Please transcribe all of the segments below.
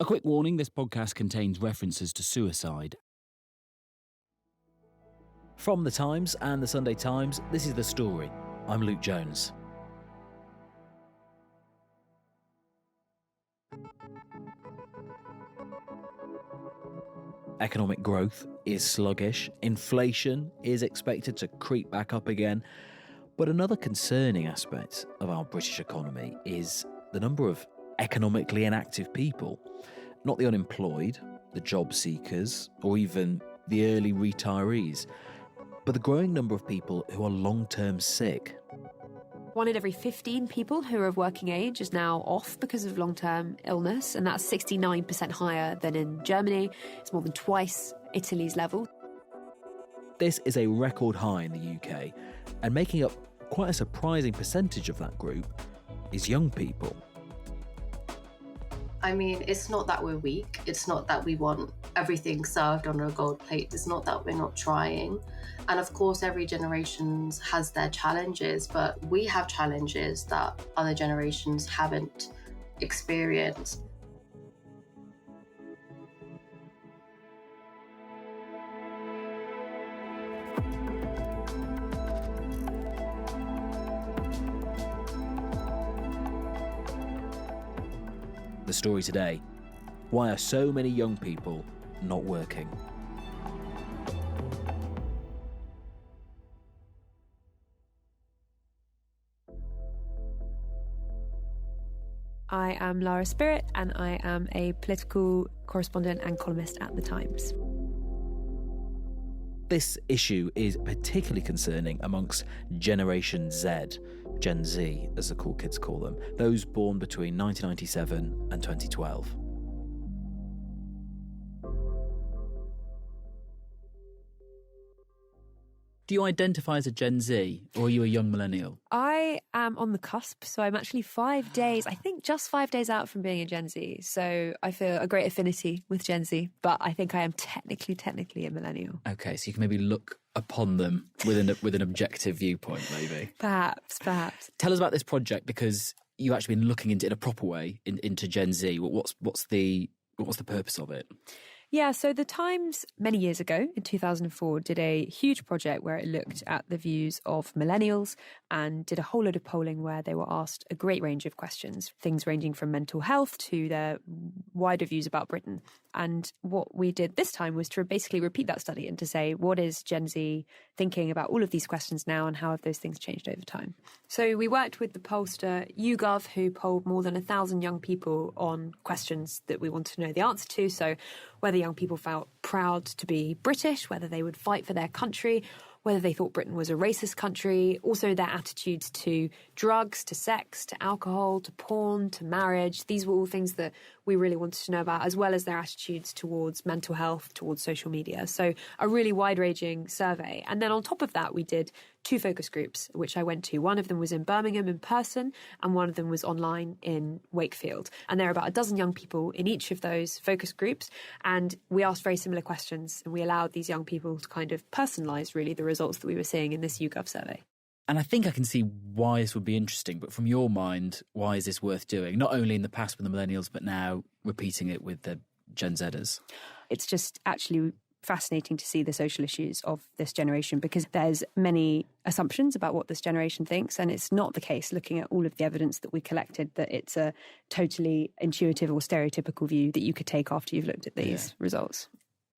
A quick warning, this podcast contains references to suicide. From The Times and The Sunday Times, this is The Story. I'm Luke Jones. Economic growth is sluggish. Inflation is expected to creep back up again. But another concerning aspect of our British economy is the number of economically inactive people. Not the unemployed, the job seekers, or even the early retirees, but the growing number of people who are long-term sick. 1 in every 15 people who are of working age is now off because of long-term illness, and that's 69% higher than in Germany. It's more than twice Italy's level. This is a record high in the UK, and making up quite a surprising percentage of that group is young people. I mean, it's not that we're weak. It's not that we want everything served on a gold plate. It's not that we're not trying. And of course, every generation has their challenges, but we have challenges that other generations haven't experienced. The story today: why are so many young people not working? I am Lara Spirit, and I am a political correspondent and columnist at The Times. This issue is particularly concerning amongst Generation Z, Gen Z, as the cool kids call them, those born between 1997 and 2012. Do you identify as a Gen Z, or are you a young millennial? I am on the cusp, so I'm actually 5 days, I think just 5 days out from being a Gen Z. So I feel a great affinity with Gen Z, but I think I am technically a millennial. Okay, so you can maybe look upon them with an objective viewpoint, maybe. Perhaps. Tell us about this project, because you've actually been looking into it in a proper way into Gen Z. What's the purpose of it? Yeah, so The Times, many years ago, in 2004, did a huge project where it looked at the views of millennials and did a whole load of polling where they were asked a great range of questions, things ranging from mental health to their wider views about Britain. And what we did this time was to basically repeat that study and to say, what is Gen Z thinking about all of these questions now, and how have those things changed over time? So we worked with the pollster YouGov, who polled more than 1,000 young people on questions that we wanted to know the answer to. So whether young people felt proud to be British, whether they would fight for their country, whether they thought Britain was a racist country, also their attitudes to drugs, to sex, to alcohol, to porn, to marriage. These were all things that we really wanted to know about, as well as their attitudes towards mental health, towards social media. So a really wide-ranging survey. And then on top of that, we did 2 focus groups, which I went to. One of them was in Birmingham in person, and one of them was online in Wakefield. And there are about a dozen young people in each of those focus groups. And we asked very similar questions, and we allowed these young people to kind of personalise, really, the results that we were seeing in this YouGov survey. And I think I can see why this would be interesting, but from your mind, why is this worth doing? Not only in the past with the millennials, but now repeating it with the Gen Zers. It's just actually fascinating to see the social issues of this generation, because there's many assumptions about what this generation thinks, and it's not the case, looking at all of the evidence that we collected, that it's a totally intuitive or stereotypical view that you could take after you've looked at these results.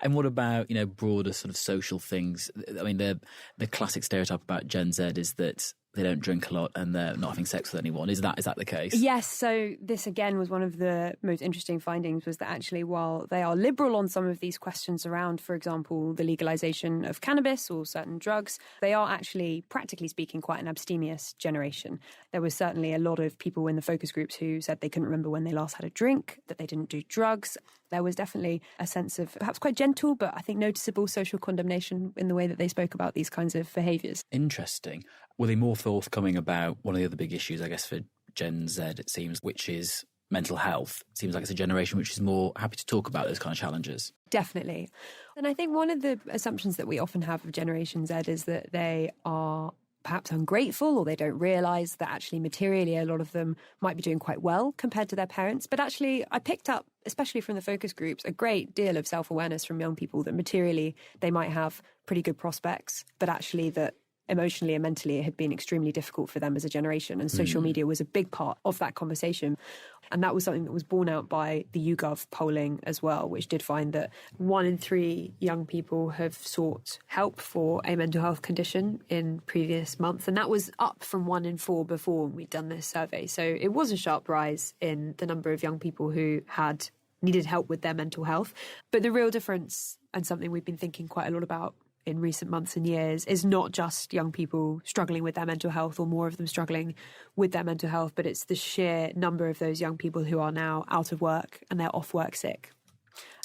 And what about, broader sort of social things? I mean, the classic stereotype about Gen Z is that they don't drink a lot and they're not having sex with anyone. Is that the case? Yes. So this, again, was one of the most interesting findings, was that actually, while they are liberal on some of these questions around, for example, the legalization of cannabis or certain drugs, they are actually, practically speaking, quite an abstemious generation. There was certainly a lot of people in the focus groups who said they couldn't remember when they last had a drink, that they didn't do drugs. There was definitely a sense of perhaps quite gentle, but I think noticeable social condemnation in the way that they spoke about these kinds of behaviours. Interesting. Were they more forthcoming about one of the other big issues, I guess, for Gen Z, it seems, which is mental health? It seems like it's a generation which is more happy to talk about those kind of challenges. Definitely. And I think one of the assumptions that we often have of Generation Z is that they are perhaps ungrateful, or they don't realise that actually materially a lot of them might be doing quite well compared to their parents. But actually, I picked up especially from the focus groups, a great deal of self-awareness from young people that materially they might have pretty good prospects, but actually that emotionally and mentally it had been extremely difficult for them as a generation. And social media was a big part of that conversation. And that was something that was borne out by the YouGov polling as well, which did find that 1 in 3 young people have sought help for a mental health condition in previous months. And that was up from 1 in 4 before we'd done this survey. So it was a sharp rise in the number of young people who had needed help with their mental health. But the real difference, and something we've been thinking quite a lot about in recent months and years, is not just young people struggling with their mental health or more of them struggling with their mental health, but it's the sheer number of those young people who are now out of work and they're off work sick.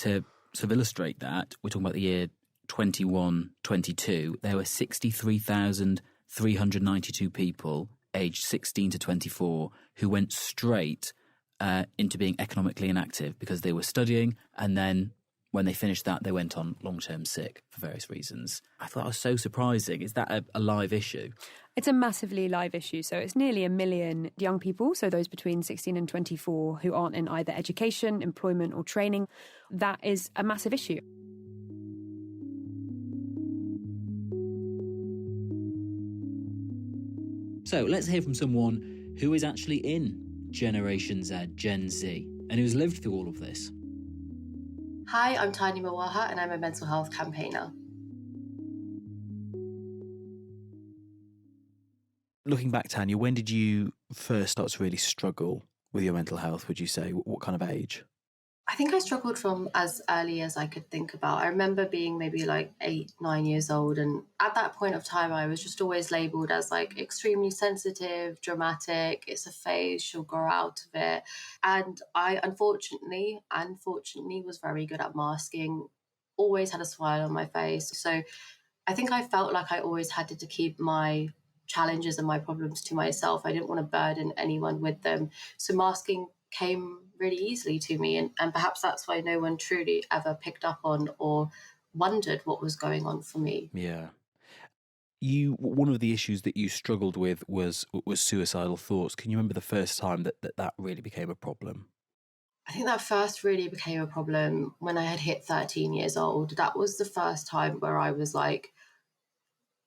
To sort of illustrate that, we're talking about the year 21-22. There were 63,392 people aged 16 to 24 who went straight into being economically inactive because they were studying, and then when they finished that, they went on long-term sick for various reasons. I thought that was so surprising. Is that a live issue? It's a massively live issue. So it's nearly 1 million young people, so those between 16 and 24, who aren't in either education, employment or training. That is a massive issue. So let's hear from someone who is actually in Generation Z, Gen Z, and who's lived through all of this. Hi, I'm Tanya Marwaha and I'm a mental health campaigner. Looking back, Tanya, when did you first start to really struggle with your mental health, would you say? What kind of age? I think I struggled from as early as I could think about. I remember being maybe like 8, 9 years old. And at that point of time, I was just always labelled as like extremely sensitive, dramatic. It's a phase, she'll grow out of it. And I unfortunately was very good at masking, always had a smile on my face. So I think I felt like I always had to keep my challenges and my problems to myself. I didn't want to burden anyone with them. So masking came really easily to me, and perhaps that's why no one truly ever picked up on or wondered what was going on for me. Yeah. One of the issues that you struggled with was suicidal thoughts. Can you remember the first time that really became a problem? I think that first really became a problem when I had hit 13 years old. That was the first time where I was like,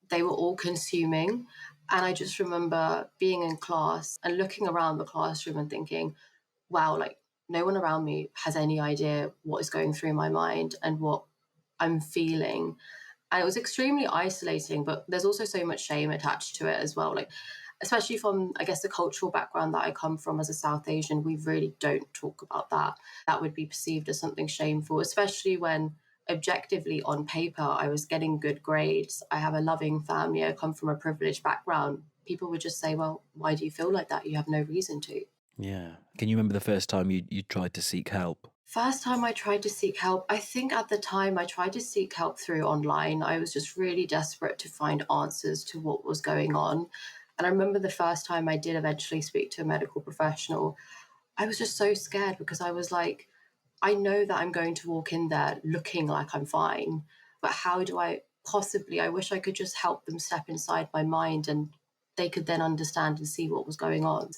they were all consuming. And I just remember being in class and looking around the classroom and thinking, wow, like no one around me has any idea what is going through my mind and what I'm feeling. And it was extremely isolating, but there's also so much shame attached to it as well. Like, especially from, I guess, the cultural background that I come from as a South Asian, we really don't talk about that. That would be perceived as something shameful, especially when objectively on paper, I was getting good grades. I have a loving family. I come from a privileged background. People would just say, well, why do you feel like that? You have no reason to. Yeah. Can you remember the first time you tried to seek help? First time I tried to seek help, I think at the time I tried to seek help through online. I was just really desperate to find answers to what was going on. And I remember the first time I did eventually speak to a medical professional, I was just so scared because I was like, I know that I'm going to walk in there looking like I'm fine, but how do I possibly, I wish I could just help them step inside my mind and they could then understand and see what was going on.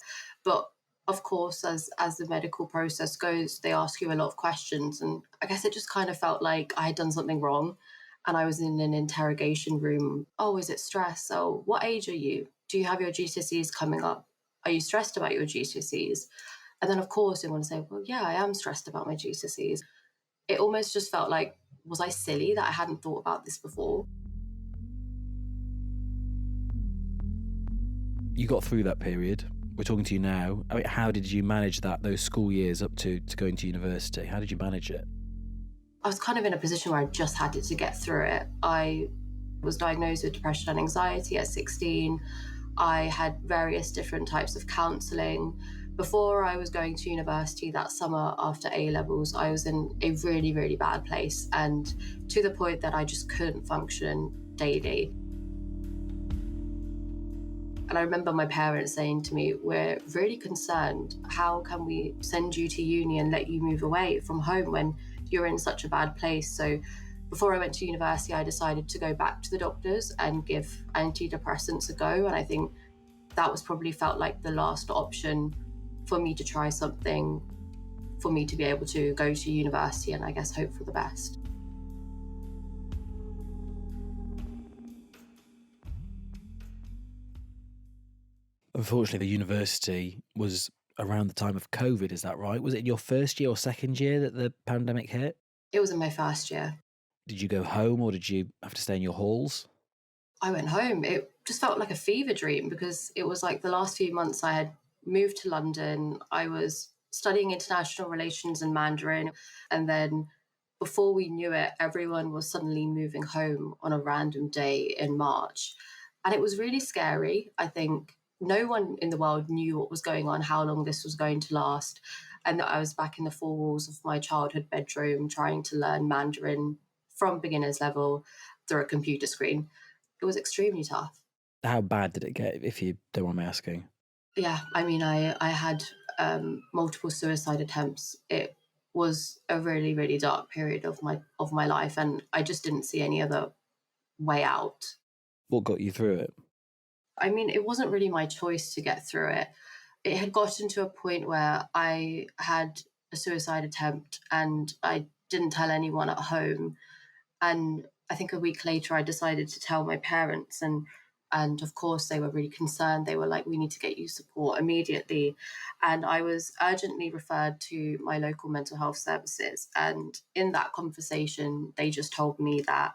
But of course, as the medical process goes, they ask you a lot of questions. And I guess it just kind of felt like I had done something wrong. And I was in an interrogation room. Oh, is it stress? Oh, what age are you? Do you have your GCSEs coming up? Are you stressed about your GCSEs? And then, of course, they want to say, well, yeah, I am stressed about my GCSEs. It almost just felt like, was I silly that I hadn't thought about this before? You got through that period. We're talking to you now. I mean, how did you manage those school years up to going to university? How did you manage it? I was kind of in a position where I just had to get through it. I was diagnosed with depression and anxiety at 16. I had various different types of counselling. Before I was going to university that summer after A-levels, I was in a really, really bad place, and to the point that I just couldn't function daily. And I remember my parents saying to me, we're really concerned. How can we send you to uni and let you move away from home when you're in such a bad place? So before I went to university, I decided to go back to the doctors and give antidepressants a go. And I think that was probably felt like the last option for me to try something for me to be able to go to university and I guess hope for the best. Unfortunately, the university was around the time of COVID, is that right? Was it your first year or second year that the pandemic hit? It was in my first year. Did you go home or did you have to stay in your halls? I went home. It just felt like a fever dream because it was like the last few months I had moved to London. I was studying international relations and Mandarin. And then before we knew it, everyone was suddenly moving home on a random day in March. And it was really scary. I think no one in the world knew what was going on, how long this was going to last. And that I was back in the four walls of my childhood bedroom trying to learn Mandarin from beginner's level through a computer screen. It was extremely tough. How bad did it get, if you don't mind me asking? Yeah, I mean, I had multiple suicide attempts. It was a really, really dark period of my life, and I just didn't see any other way out. What got you through it? I mean, it wasn't really my choice to get through it. It had gotten to a point where I had a suicide attempt and I didn't tell anyone at home. And I think a week later, I decided to tell my parents, and of course they were really concerned. They were like, "We need to get you support immediately," and I was urgently referred to my local mental health services. And in that conversation, they just told me that,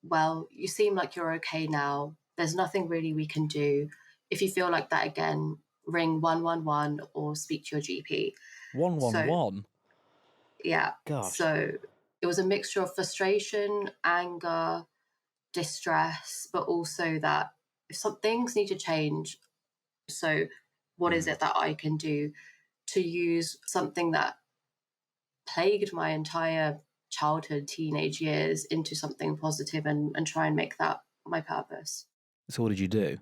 "Well, you seem like you're okay now. There's nothing really we can do. If you feel like that again, ring 111 or speak to your GP." 111? Yeah. Gosh. So it was a mixture of frustration, anger, distress, but also that if some things need to change. So what is it that I can do to use something that plagued my entire childhood, teenage years into something positive and try and make that my purpose? So what did you do?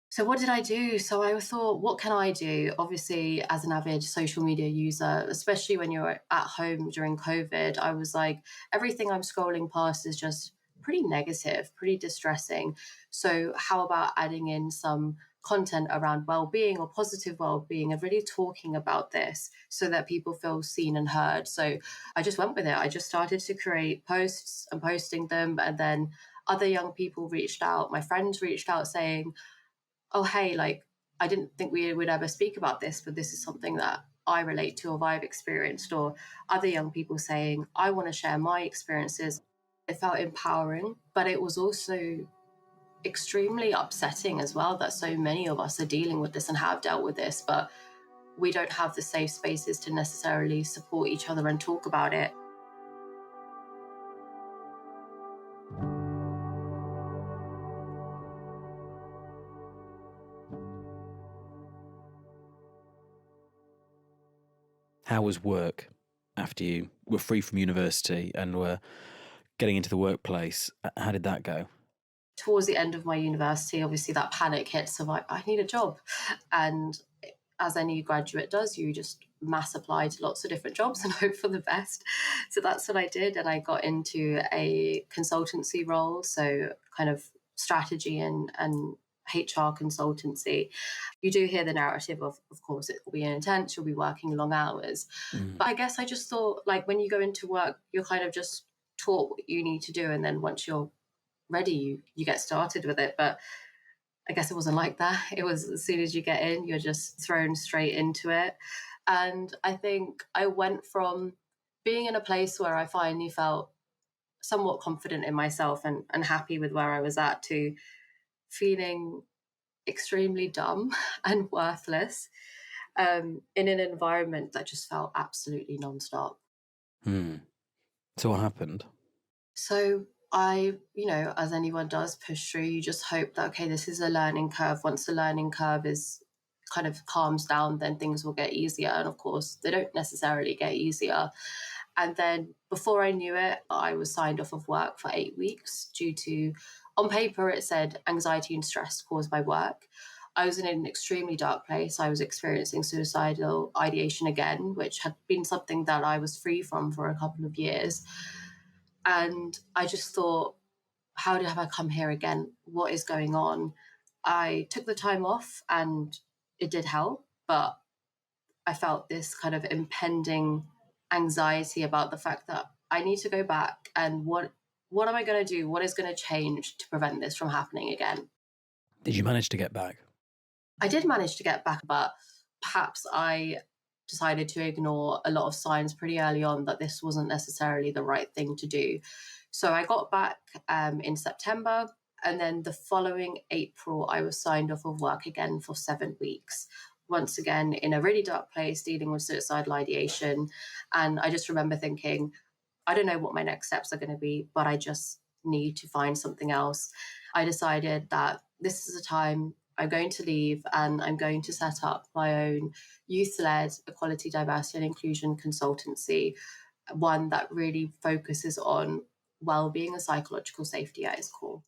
So what did I do? So I thought, what can I do? Obviously, as an avid social media user, especially when you're at home during COVID, I was like, everything I'm scrolling past is just pretty negative, pretty distressing. So how about adding in some content around well-being or positive well-being and really talking about this so that people feel seen and heard? So I just went with it. I just started to create posts and posting them. And then other young people reached out. My friends reached out saying, "Oh, hey, like, I didn't think we would ever speak about this, but this is something that I relate to or I've experienced," or other young people saying, "I want to share my experiences." It felt empowering, but it was also extremely upsetting as well that so many of us are dealing with this and have dealt with this, but we don't have the safe spaces to necessarily support each other and talk about it. How was work after you were free from university and were getting into the workplace? How did that go? Towards the end of my university, obviously that panic hits of like, I need a job. And as any graduate does, you just mass apply to lots of different jobs and hope for the best. So that's what I did. And I got into a consultancy role, so kind of strategy and HR consultancy. You do hear the narrative of course, it will be intense, you'll be working long hours. But I guess I just thought, like, when you go into work, you're kind of just taught what you need to do. And then once you're ready, you get started with it. But I guess it wasn't like that. It was as soon as you get in, you're just thrown straight into it. And I think I went from being in a place where I finally felt somewhat confident in myself and happy with where I was at to feeling extremely dumb and worthless in an environment that just felt absolutely nonstop. So what happened? So I, as anyone does, push through. You just hope that, okay, this is a learning curve. Once the learning curve is kind of calms down, then things will get easier. And of course, they don't necessarily get easier. And then before I knew it, I was signed off of work for 8 weeks due to, on paper, it said anxiety and stress caused by work. I was in an extremely dark place. I was experiencing suicidal ideation again, which had been something that I was free from for a couple of years. And I just thought, how have I come here again? What is going on? I took the time off and it did help, but I felt this kind of impending anxiety about the fact that I need to go back and what am I going to do? What is going to change to prevent this from happening again? Did you manage to get back? I did manage to get back, but perhaps I decided to ignore a lot of signs pretty early on that this wasn't necessarily the right thing to do. So I got back in September, and then the following April, I was signed off of work again for 7 weeks. Once again, in a really dark place, dealing with suicidal ideation. And I just remember thinking, I don't know what my next steps are going to be, but I just need to find something else. I decided that this is a time I'm going to leave and I'm going to set up my own youth-led equality, diversity and inclusion consultancy, one that really focuses on well-being and psychological safety at its core.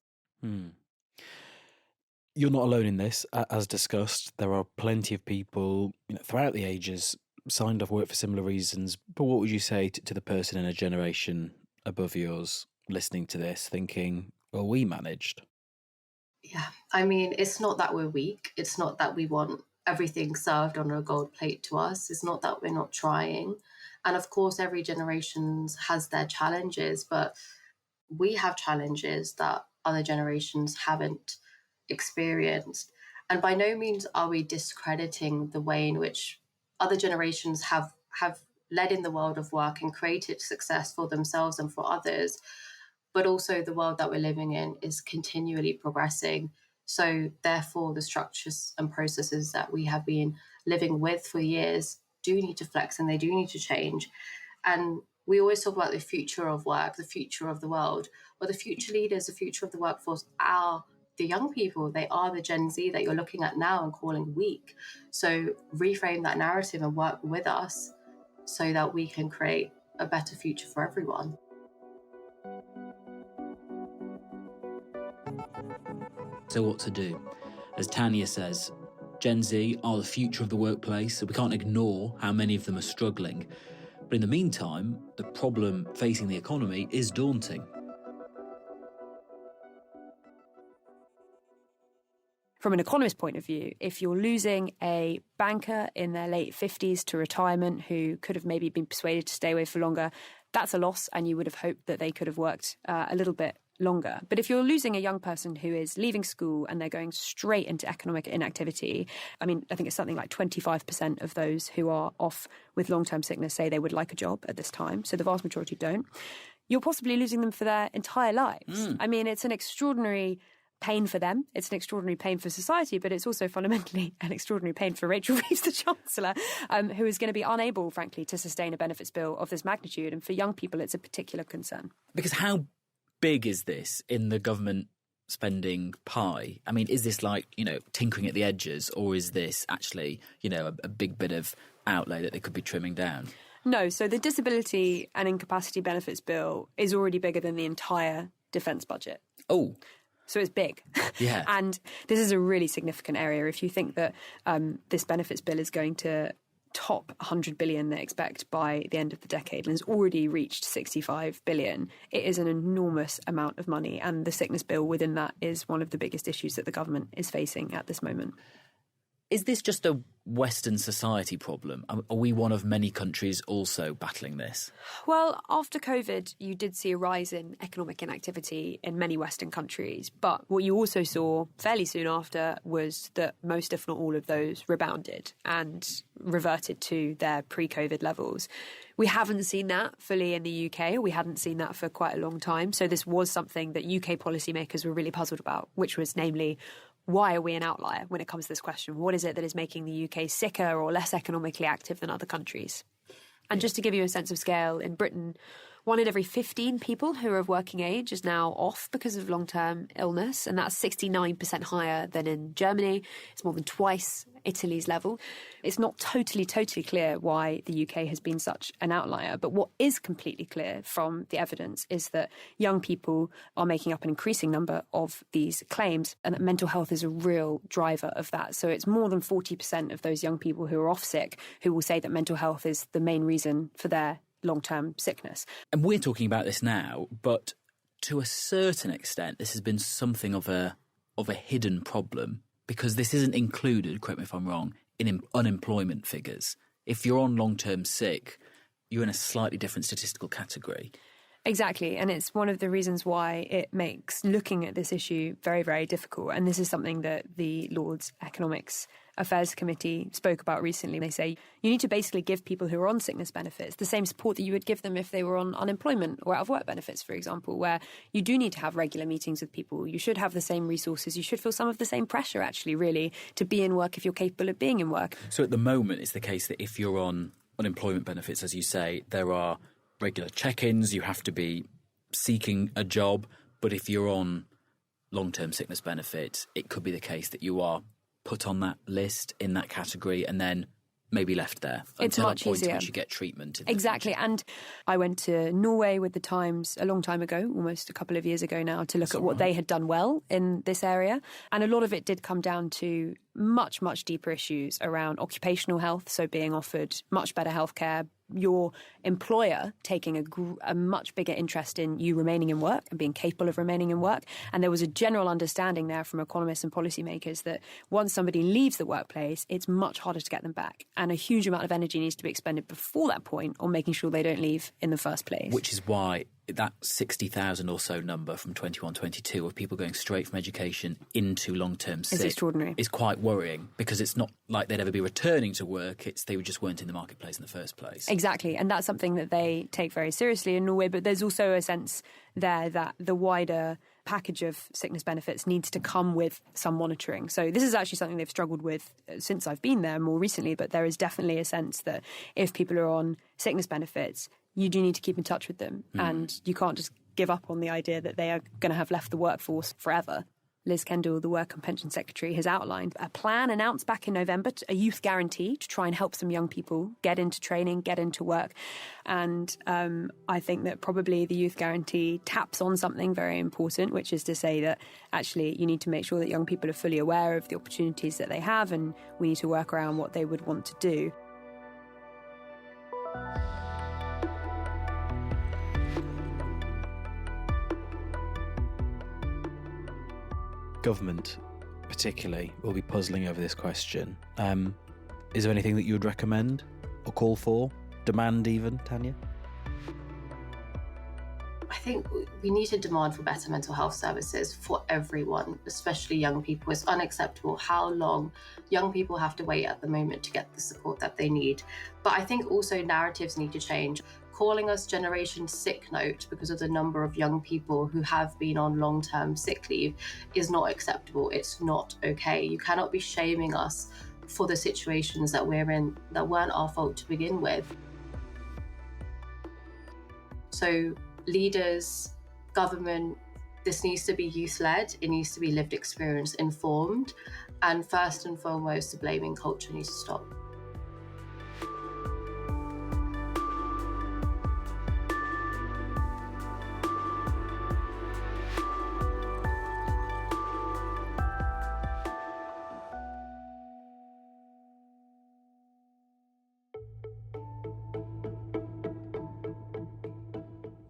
You're not alone in this. As discussed, there are plenty of people throughout the ages signed off work for similar reasons. But what would you say to the person in a generation above yours listening to this thinking, well, we managed? Yeah, I mean, it's not that we're weak. It's not that we want everything served on a gold plate to us. It's not that we're not trying. And of course, every generation has their challenges, but we have challenges that other generations haven't experienced. And by no means are we discrediting the way in which other generations have led in the world of work and created success for themselves and for others. But also the world that we're living in is continually progressing. So therefore, the structures and processes that we have been living with for years do need to flex and they do need to change. And we always talk about the future of work, the future of the world. Well, the future leaders, the future of the workforce are the young people. They are the Gen Z that you're looking at now and calling weak. So reframe that narrative and work with us so that we can create a better future for everyone. So what to do? As Tanya says, Gen Z are the future of the workplace, so we can't ignore how many of them are struggling. But in the meantime, the problem facing the economy is daunting. From an economist point of view, if you're losing a banker in their late 50s to retirement who could have maybe been persuaded to stay away for longer, that's a loss, and you would have hoped that they could have worked a little bit longer. But if you're losing a young person who is leaving school and they're going straight into economic inactivity, I mean, I think it's something like 25% of those who are off with long-term sickness say they would like a job at this time. So the vast majority don't. You're possibly losing them for their entire lives. I mean, it's an extraordinary pain for them. It's an extraordinary pain for society, but it's also fundamentally an extraordinary pain for Rachel Reeves, the Chancellor, who is going to be unable, frankly, to sustain a benefits bill of this magnitude. And for young people, it's a particular concern. Because how big is this in the government spending pie? I mean, is this like, tinkering at the edges, or is this actually, a big bit of outlay that they could be trimming down? No, so the disability and incapacity benefits bill is already bigger than the entire defence budget. Oh. So it's big. Yeah. And this is a really significant area. If you think that this benefits bill is going to top 100 billion they expect by the end of the decade and has already reached 65 billion, it is an enormous amount of money. And the sickness bill within that is one of the biggest issues that the government is facing at this moment. Is this just a Western society problem? Are we one of many countries also battling this? Well, after COVID, you did see a rise in economic inactivity in many Western countries. But what you also saw fairly soon after was that most, if not all of those, rebounded and reverted to their pre-COVID levels. We haven't seen that fully in the UK. We hadn't seen that for quite a long time. So this was something that UK policymakers were really puzzled about, which was namely, why are we an outlier when it comes to this question? What is it that is making the UK sicker or less economically active than other countries? And just to give you a sense of scale, in Britain, 1 in every 15 people who are of working age is now off because of long-term illness, and that's 69% higher than in Germany. It's more than twice Italy's level. It's not totally clear why the UK has been such an outlier, but what is completely clear from the evidence is that young people are making up an increasing number of these claims, and that mental health is a real driver of that. So it's more than 40% of those young people who are off sick who will say that mental health is the main reason for their long-term sickness. And we're talking about this now, but to a certain extent, this has been something of a hidden problem, because this isn't included, correct me if I'm wrong, in unemployment figures. if you're on long-term sick, you're in a slightly different statistical category. Exactly. And it's one of the reasons why it makes looking at this issue very, very difficult. And this is something that the Lords Economics Affairs Committee spoke about recently. They say you need to basically give people who are on sickness benefits the same support that you would give them if they were on unemployment or out of work benefits, for example, where you do need to have regular meetings with people. You should have the same resources. You should feel some of the same pressure, actually, really, to be in work if you're capable of being in work. So at the moment, it's the case that if you're on unemployment benefits, as you say, there are regular check-ins, you have to be seeking a job. But if you're on long-term sickness benefits, it could be the case that you are put on that list in that category and then maybe left there it's until much a point easier. at which you get treatment. Exactly. And I went to Norway with the Times a long time ago, almost a couple of years ago now, to look at what they had done well in this area. And a lot of it did come down to much, much deeper issues around occupational health, so being offered much better healthcare, your employer taking a much bigger interest in you remaining in work and being capable of remaining in work. And there was a general understanding there from economists and policymakers that once somebody leaves the workplace, it's much harder to get them back. And a huge amount of energy needs to be expended before that point on making sure they don't leave in the first place. Which is why that 60,000 or so number from 21-22 of people going straight from education into long-term sick is extraordinary. Is quite worrying, because it's not like they'd ever be returning to work. They just weren't in the marketplace in the first place. Exactly. And that's something that they take very seriously in Norway. But there's also a sense there that the wider package of sickness benefits needs to come with some monitoring. So this is actually something they've struggled with since I've been there more recently. But there is definitely a sense that if people are on sickness benefits, you do need to keep in touch with them. And you can't just give up on the idea that they are going to have left the workforce forever. Liz Kendall, the Work and Pension Secretary, has outlined a plan announced back in November, a youth guarantee to try and help some young people get into training, get into work. And I think that probably the youth guarantee taps on something very important, which is to say that actually you need to make sure that young people are fully aware of the opportunities that they have, and we need to work around what they would want to do. Government, particularly, will be puzzling over this question. Is there anything that you would recommend or call for? Demand even, Tanya? I think we need to demand for better mental health services for everyone, especially young people. It's unacceptable how long young people have to wait at the moment to get the support that they need. But I think also narratives need to change. Calling us Generation Sick Note because of the number of young people who have been on long-term sick leave is not acceptable. It's not okay. You cannot be shaming us for the situations that we're in that weren't our fault to begin with. So leaders, government, this needs to be youth-led. It needs to be lived experience informed. And first and foremost, the blaming culture needs to stop.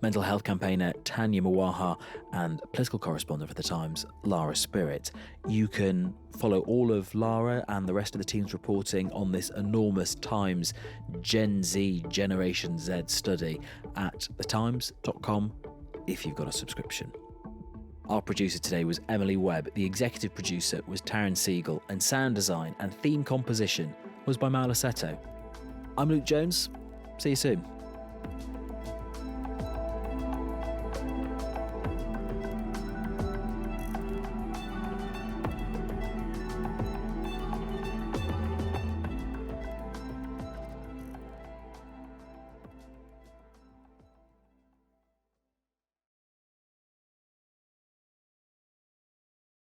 Mental health campaigner Tanya Marwaha and political correspondent for The Times, Lara Spirit. You can follow all of Lara and the rest of the team's reporting on this enormous Times Gen Z Generation Z study at thetimes.com if you've got a subscription. Our producer today was Emily Webb. The executive producer was Taryn Siegel, and sound design and theme composition was by Maula Seto. I'm Luke Jones. See you soon.